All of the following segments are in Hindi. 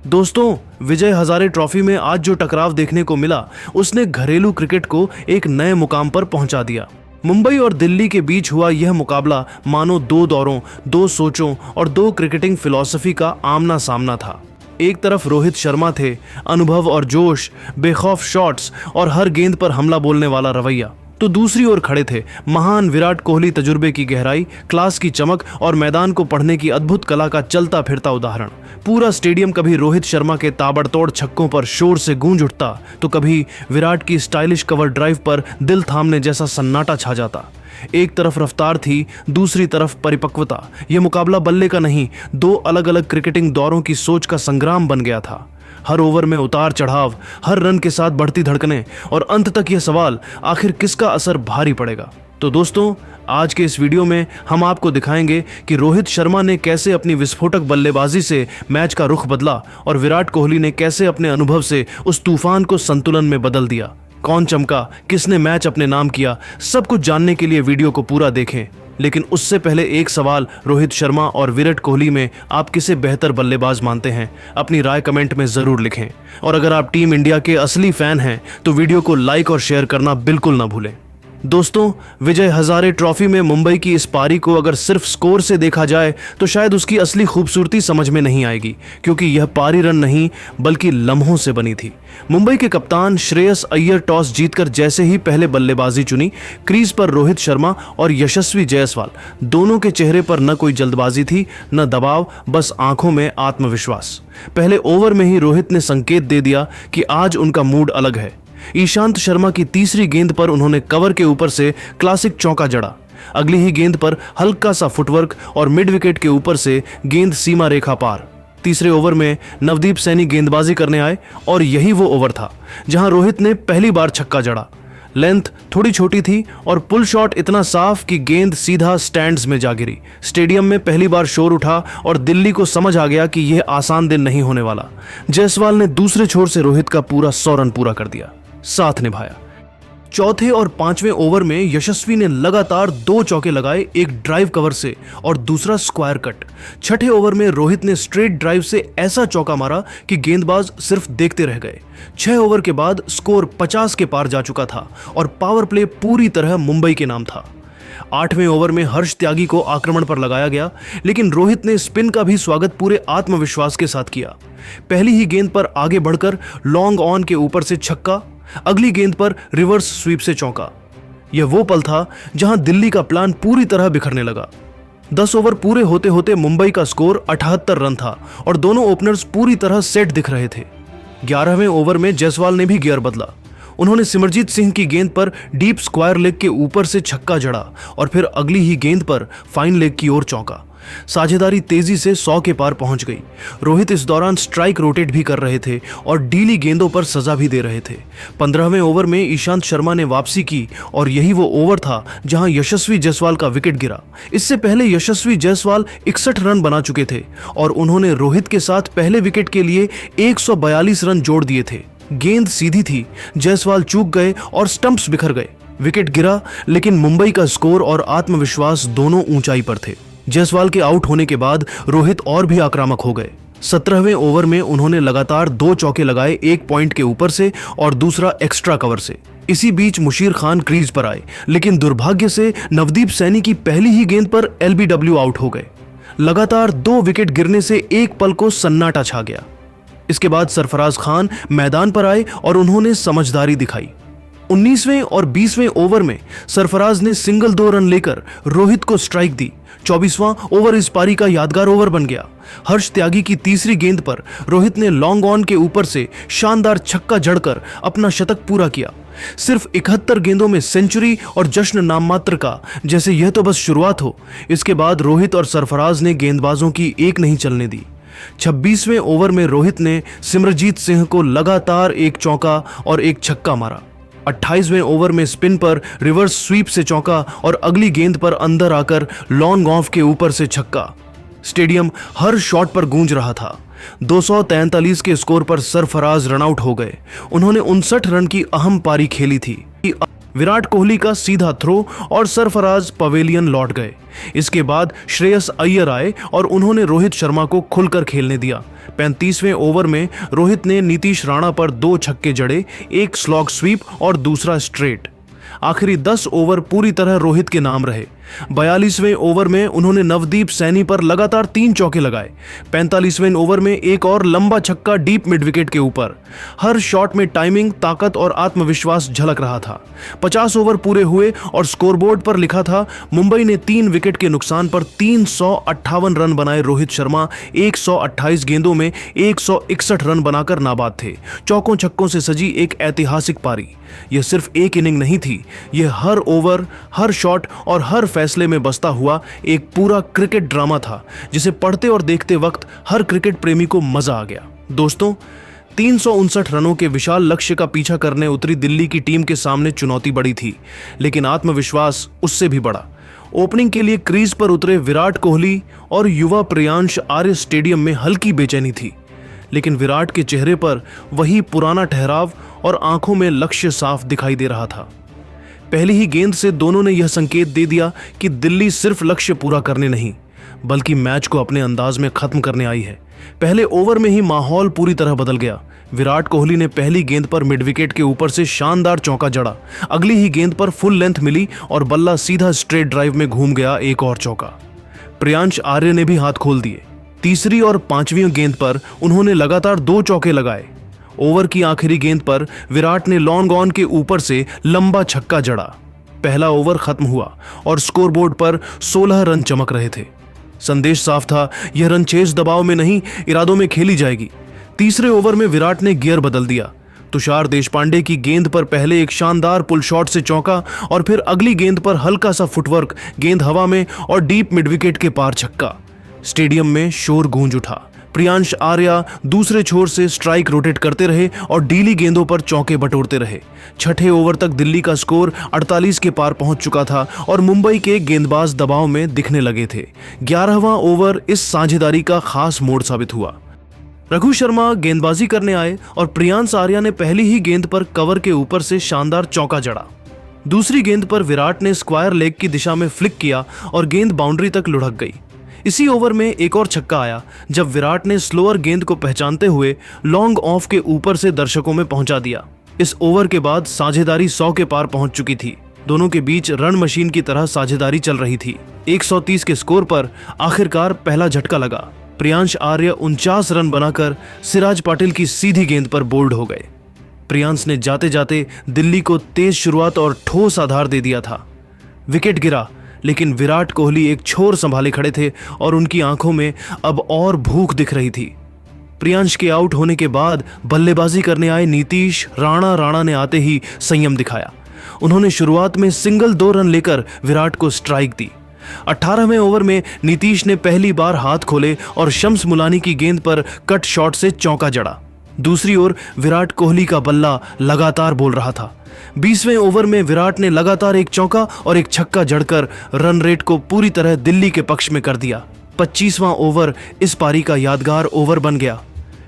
दोस्तों, विजय हजारे ट्रॉफी में आज जो टकराव देखने को मिला उसने घरेलू क्रिकेट को एक नए मुकाम पर पहुंचा दिया। मुंबई और दिल्ली के बीच हुआ यह मुकाबला मानो दो दौरों, दो सोचों और दो क्रिकेटिंग फिलॉसफी का आमना सामना था। एक तरफ रोहित शर्मा थे, अनुभव और जोश, बेखौफ शॉट्स और हर गेंद पर हमला बोलने वाला रवैया। तो दूसरी ओर खड़े थे महान विराट कोहली, तजुर्बे की गहराई, क्लास की चमक और मैदान को पढ़ने की अद्भुत कला का चलता फिरता उदाहरण। पूरा स्टेडियम कभी रोहित शर्मा के ताबड़तोड़ छक्कों पर शोर से गूंज उठता तो कभी विराट की स्टाइलिश कवर ड्राइव पर दिल थामने जैसा सन्नाटा छा जाता। एक तरफ रफ्तार थी, दूसरी तरफ परिपक्वता। यह मुकाबला बल्ले का नहीं, दो अलग अलग क्रिकेटिंग दौरों की सोच का संग्राम बन गया था। हर ओवर में उतार चढ़ाव, हर रन के साथ बढ़ती धड़कनें और अंत तक यह सवाल, आखिर किसका असर भारी पड़ेगा। तो दोस्तों, आज के इस वीडियो में हम आपको दिखाएंगे कि रोहित शर्मा ने कैसे अपनी विस्फोटक बल्लेबाजी से मैच का रुख बदला और विराट कोहली ने कैसे अपने अनुभव से उस तूफान को संतुलन में बदल दिया। कौन चमका, किसने मैच अपने नाम किया, सब कुछ जानने के लिए वीडियो को पूरा देखें। लेकिन उससे पहले एक सवाल, रोहित शर्मा और विराट कोहली में आप किसे बेहतर बल्लेबाज मानते हैं? अपनी राय कमेंट में जरूर लिखें। और अगर आप टीम इंडिया के असली फैन हैं तो वीडियो को लाइक और शेयर करना बिल्कुल ना भूलें। दोस्तों, विजय हजारे ट्रॉफी में मुंबई की इस पारी को अगर सिर्फ स्कोर से देखा जाए तो शायद उसकी असली खूबसूरती समझ में नहीं आएगी, क्योंकि यह पारी रन नहीं बल्कि लम्हों से बनी थी। मुंबई के कप्तान श्रेयस अय्यर टॉस जीतकर जैसे ही पहले बल्लेबाजी चुनी, क्रीज पर रोहित शर्मा और यशस्वी जायसवाल दोनों के चेहरे पर न कोई जल्दबाजी थी, न दबाव, बस आंखों में आत्मविश्वास। पहले ओवर में ही रोहित ने संकेत दे दिया कि आज उनका मूड अलग है। ईशांत शर्मा की तीसरी गेंद पर उन्होंने कवर के ऊपर से क्लासिक चौका जड़ा। अगली ही गेंद पर हल्का सा फुटवर्क और मिड विकेट के ऊपर से गेंद सीमा रेखा पार। तीसरे ओवर में नवदीप सैनी गेंदबाजी करने आए और यही वो ओवर था जहां रोहित ने पहली बार छक्का जड़ा। लेंथ थोड़ी छोटी थी और पुल शॉट इतना साफ कि गेंद सीधा स्टैंड्स में जा गिरी। स्टेडियम में पहली बार शोर उठा और दिल्ली को समझ आ गया कि यह आसान दिन नहीं होने वाला। जायसवाल ने दूसरे छोर से रोहित का पूरा 100 रन पूरा कर दिया, साथ निभाया। चौथे और पांचवें ओवर में यशस्वी ने लगातार 2 चौके लगाए, एक ड्राइव कवर से और दूसरा स्क्वायर कट। छठे ओवर में रोहित ने स्ट्रेट ड्राइव से ऐसा चौका मारा कि गेंदबाज सिर्फ देखते रह गए। 6 ओवर के बाद स्कोर 50 के पार जा चुका था और पावर प्ले पूरी तरह मुंबई के नाम था। 8वें ओवर में हर्ष त्यागी को आक्रमण पर लगाया गया, लेकिन रोहित ने स्पिन का भी स्वागत पूरे आत्मविश्वास के साथ किया। पहली ही गेंद पर आगे बढ़कर लॉन्ग ऑन के ऊपर से छक्का, अगली गेंद पर रिवर्स स्वीप से चौका। यह वो पल था जहां दिल्ली का प्लान पूरी तरह बिखरने लगा। 10 ओवर पूरे होते होते मुंबई का स्कोर 78 रन था और दोनों ओपनर्स पूरी तरह सेट दिख रहे थे। 11वें ओवर में जायसवाल ने भी गियर बदला। उन्होंने सिमरजीत सिंह की गेंद पर डीप स्क्वायर लेग के ऊपर से छक्का जड़ा और फिर अगली ही गेंद पर फाइन लेग की ओर चौका। साझेदारी तेजी से 100 के पार पहुंच गई। रोहित इस दौरान स्ट्राइक रोटेट भी कर रहे थे और डीली गेंदों पर सजा भी दे रहे थे। 15वें ओवर में ईशांत शर्मा ने वापसी की और यही वो ओवर था जहां यशस्वी जायसवाल का विकेट गिरा। इससे पहले यशस्वी जायसवाल 61 रन बना चुके थे और उन्होंने रोहित के साथ पहले विकेट के लिए 142 रन जोड़ दिए थे। गेंद सीधी थी, जायसवाल चूक गए और स्टंप्स बिखर गए। विकेट गिरा, लेकिन मुंबई का स्कोर और आत्मविश्वास दोनों ऊंचाई पर थे। जायसवाल के आउट होने के बाद रोहित और भी आक्रामक हो गए। 17वें ओवर में उन्होंने लगातार 2 चौके लगाए, एक पॉइंट के ऊपर से और दूसरा एक्स्ट्रा कवर से। इसी बीच मुशीर खान क्रीज पर आए, लेकिन दुर्भाग्य से नवदीप सैनी की पहली ही गेंद पर LBW आउट हो गए। लगातार 2 विकेट गिरने से एक पल को सन्नाटा छा गया। इसके बाद सरफराज खान मैदान पर आए और उन्होंने समझदारी दिखाई। 19वें और 20वें ओवर में सरफराज ने सिंगल 2 रन लेकर रोहित को स्ट्राइक दी। 24वां ओवर इस पारी का यादगार ओवर बन गया। हर्ष त्यागी की तीसरी गेंद पर रोहित ने लॉन्ग ऑन के ऊपर से शानदार छक्का जड़कर अपना शतक पूरा किया। सिर्फ 71 गेंदों में सेंचुरी और जश्न नाम मात्र का, जैसे यह तो बस शुरुआत हो। इसके बाद रोहित और सरफराज ने गेंदबाजों की एक नहीं चलने दी। 26वें ओवर में रोहित ने सिमरजीत सिंह को लगातार एक चौका और एक छक्का मारा। 28वें ओवर में स्पिन पर रिवर्स स्वीप से चौका और अगली गेंद पर अंदर आकर लॉन्ग ऑफ के ऊपर से छक्का। स्टेडियम हर शॉट पर गूंज रहा था। 243 के स्कोर पर सरफराज रनआउट हो गए। उन्होंने 59 रन की अहम पारी खेली थी। विराट कोहली का सीधा थ्रो और सरफराज पवेलियन लौट गए। इसके बाद श्रेयस अय्यर आए और उन्होंने रोहित शर्मा को खुलकर खेलने दिया। 35वें ओवर में रोहित ने नीतीश राणा पर 2 छक्के जड़े, एक स्लॉग स्वीप और दूसरा स्ट्रेट। आखिरी 10 ओवर पूरी तरह रोहित के नाम रहे। 42वें ओवर में उन्होंने नवदीप सैनी पर लगातार 3 चौके लगाए। 45वें ओवर में एक और लंबा छक्का डीप मिड विकेट के ऊपर। हर शॉट में टाइमिंग, ताकत और आत्मविश्वास झलक रहा था। 50 ओवर पूरे हुए और स्कोरबोर्ड पर लिखा था, मुंबई ने 3 विकेट के नुकसान पर 358 रन बनाए। रोहित शर्मा 128 गेंदों में 161 रन बनाकर नाबाद थे। चौकों छक्कों से सजी एक ऐतिहासिक पारी। यह सिर्फ एक इनिंग नहीं थी, यह हर ओवर, हर शॉट और हर फैसले में बसता हुआ एक पूरा क्रिकेट ड्रामा था, जिसे पढ़ते और देखते वक्त हर क्रिकेट प्रेमी को मजा आ गया। दोस्तों, 359 रनों के विशाल लक्ष्य का पीछा करने उतरी दिल्ली की टीम के सामने चुनौती बड़ी थी, लेकिन आत्मविश्वास उससे भी बड़ा। ओपनिंग के लिए क्रीज पर उतरे विराट कोहली और युवा प्रियांश आर्य स्टेडियम में हल्की बेचैनी थी, लेकिन विराट के चेहरे पर वही पुराना ठहराव और आंखों में लक्ष्य साफ दिखाई दे रहा था। पहली ही गेंद से दोनों ने यह संकेत दे दिया कि दिल्ली सिर्फ लक्ष्य पूरा करने नहीं, बल्कि मैच को अपने अंदाज में खत्म करने आई है। पहले ओवर में ही माहौल पूरी तरह बदल गया। विराट कोहली ने पहली गेंद पर मिड विकेट के ऊपर से शानदार चौका जड़ा। अगली ही गेंद पर फुल लेंथ मिली और बल्ला सीधा स्ट्रेट ड्राइव में घूम गया, एक और चौका। प्रियांश आर्य ने भी हाथ खोल दिए। तीसरी और 5वीं गेंद पर उन्होंने लगातार 2 चौके लगाए। ओवर की आखिरी गेंद पर विराट ने लॉन्ग ऑन के ऊपर से लंबा छक्का जड़ा। पहला ओवर खत्म हुआ और स्कोरबोर्ड पर 16 रन चमक रहे थे। संदेश साफ था, यह रन चेज दबाव में नहीं, इरादों में खेली जाएगी। तीसरे ओवर में विराट ने गियर बदल दिया। तुषार देशपांडे की गेंद पर पहले एक शानदार पुल शॉट से चौका और फिर अगली गेंद पर हल्का सा फुटवर्क, गेंद हवा में और डीप मिड विकेट के पार छक्का। स्टेडियम में शोर गूंज उठा। प्रियांश आर्या दूसरे छोर से स्ट्राइक रोटेट करते रहे और डीली गेंदों पर चौके बटोरते रहे। छठे ओवर तक दिल्ली का स्कोर 48 के पार पहुंच चुका था और मुंबई के गेंदबाज दबाव में दिखने लगे थे। 11वां ओवर इस साझेदारी का खास मोड़ साबित हुआ। रघु शर्मा गेंदबाजी करने आए और प्रियांश आर्या ने पहली ही गेंद पर कवर के ऊपर से शानदार चौका जड़ा। दूसरी गेंद पर विराट ने स्क्वायर लेग की दिशा में फ्लिक किया और गेंद बाउंड्री तक लुढ़क गई। इसी ओवर में एक और छक्का आया जब विराट ने स्लोअर गेंद को पहचानते हुए लॉन्ग ऑफ के ऊपर से दर्शकों में पहुंचा दिया। इस ओवर के बाद साझेदारी 100 के पार पहुंच चुकी थी। दोनों के बीच रन मशीन की तरह साझेदारी चल रही थी। 130 के स्कोर पर आखिरकार पहला झटका लगा। प्रियांश आर्य 49 रन बनाकर सिराज पाटिल की सीधी गेंद पर बोल्ड हो गए। प्रियांश ने जाते जाते दिल्ली को तेज शुरुआत और ठोस आधार दे दिया था। विकेट गिरा, लेकिन विराट कोहली एक छोर संभाले खड़े थे और उनकी आंखों में अब और भूख दिख रही थी। प्रियांश के आउट होने के बाद बल्लेबाजी करने आए नीतीश राणा ने आते ही संयम दिखाया। उन्होंने शुरुआत में सिंगल 2 रन लेकर विराट को स्ट्राइक दी। 18वें ओवर में नीतीश ने पहली बार हाथ खोले और शम्स मुलानी की गेंद पर कट शॉट से चौका जड़ा। दूसरी ओर विराट कोहली का बल्ला लगातार बोल रहा था। 20वें ओवर में विराट ने लगातार एक चौका और एक छक्का जड़कर रन रेट को पूरी तरह दिल्ली के पक्ष में कर दिया। 25वां ओवर इस पारी का यादगार ओवर बन गया।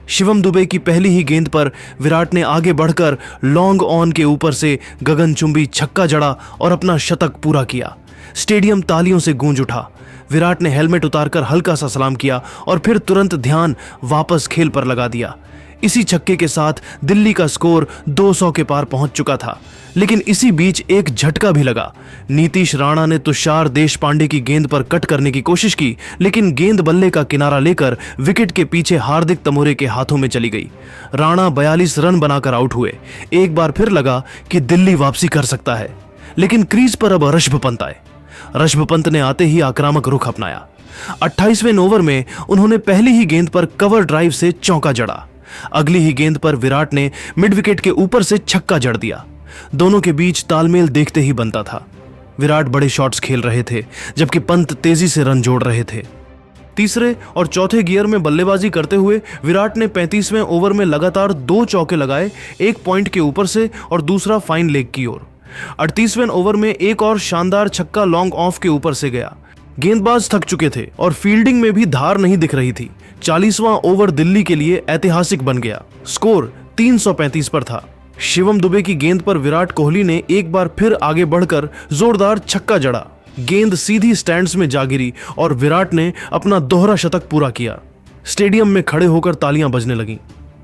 शिवम दुबे की पहली ही गेंद पर विराट ने आगे बढ़कर लॉन्ग ऑन के ऊपर से गगनचुंबी छक्का जड़ा और अपना शतक पूरा किया। स्टेडियम तालियों से गूंज उठा। विराट ने हेलमेट उतारकर हल्का सा सलाम किया और फिर तुरंत ध्यान वापस खेल पर लगा दिया। इसी छक्के के साथ दिल्ली का स्कोर 200 के पार पहुंच चुका था, लेकिन इसी बीच एक झटका भी लगा। नीतीश राणा ने तुषार देशपांडे की गेंद पर कट करने की कोशिश की, लेकिन गेंद बल्ले का किनारा लेकर विकेट के पीछे हार्दिक तमोरे के हाथों में चली गई। राणा 42 रन बनाकर आउट हुए। एक बार फिर लगा कि दिल्ली वापसी कर सकता है, लेकिन क्रीज पर अब ऋषभ पंत आए। ऋषभ पंत ने आते ही आक्रामक रुख अपनाया। 28वें ओवर में उन्होंने पहली ही गेंद पर कवर ड्राइव से चौका जड़ा। अगली ही गेंद पर विराट ने मिड विकेट के ऊपर से छक्का जड़ दिया। दोनों के बीच तालमेल देखते ही बनता था। विराट बड़े शॉट्स खेल रहे थे, जबकि पंत तेजी से रन जोड़ रहे थे। तीसरे और चौथे गियर में बल्लेबाजी करते हुए विराट ने 35वें ओवर में लगातार 2 चौके लगाए, एक पॉइंट के ऊपर से और दूसरा फाइन लेग की ओर। 38वें ओवर में एक और शानदार छक्का लॉन्ग ऑफ के ऊपर से गया। गेंदबाज थक चुके थे और फील्डिंग में भी धार नहीं दिख रही थी। 40वां ओवर दिल्ली के लिए ऐतिहासिक बन गया। स्कोर 335 पर था। शिवम दुबे की गेंद पर विराट कोहली ने एक बार फिर आगे बढ़कर जोरदार छक्का जड़ा। गेंद सीधी स्टैंड्स में जा गिरी और विराट ने अपना दोहरा शतक पूरा किया। स्टेडियम में खड़े होकर तालियां बजने लगीं।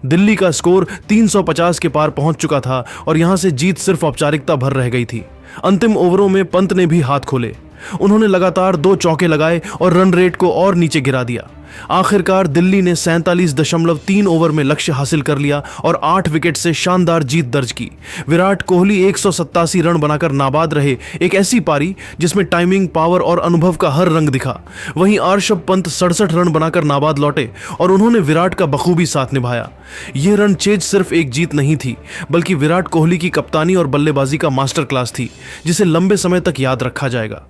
दिल्ली का स्कोर 350 के पार पहुंच चुका था और यहां से जीत सिर्फ औपचारिकता भर रह गई थी। अंतिम ओवरों में पंत ने भी हाथ खोले। उन्होंने लगातार 2 चौके लगाए और रन रेट को और नीचे गिरा दिया। आखिरकार दिल्ली ने 47.3 ओवर में लक्ष्य हासिल कर लिया और 8 विकेट से शानदार जीत दर्ज की। विराट कोहली 187 रन बनाकर नाबाद रहे, एक ऐसी पारी जिसमें टाइमिंग, पावर और अनुभव का हर रंग दिखा। वहीं ऋषभ पंत 67 रन बनाकर नाबाद लौटे और उन्होंने विराट का बखूबी साथ निभाया। यह रन चेज सिर्फ एक जीत नहीं थी, बल्कि विराट कोहली की कप्तानी और बल्लेबाजी का मास्टर क्लास थी, जिसे लंबे समय तक याद रखा जाएगा।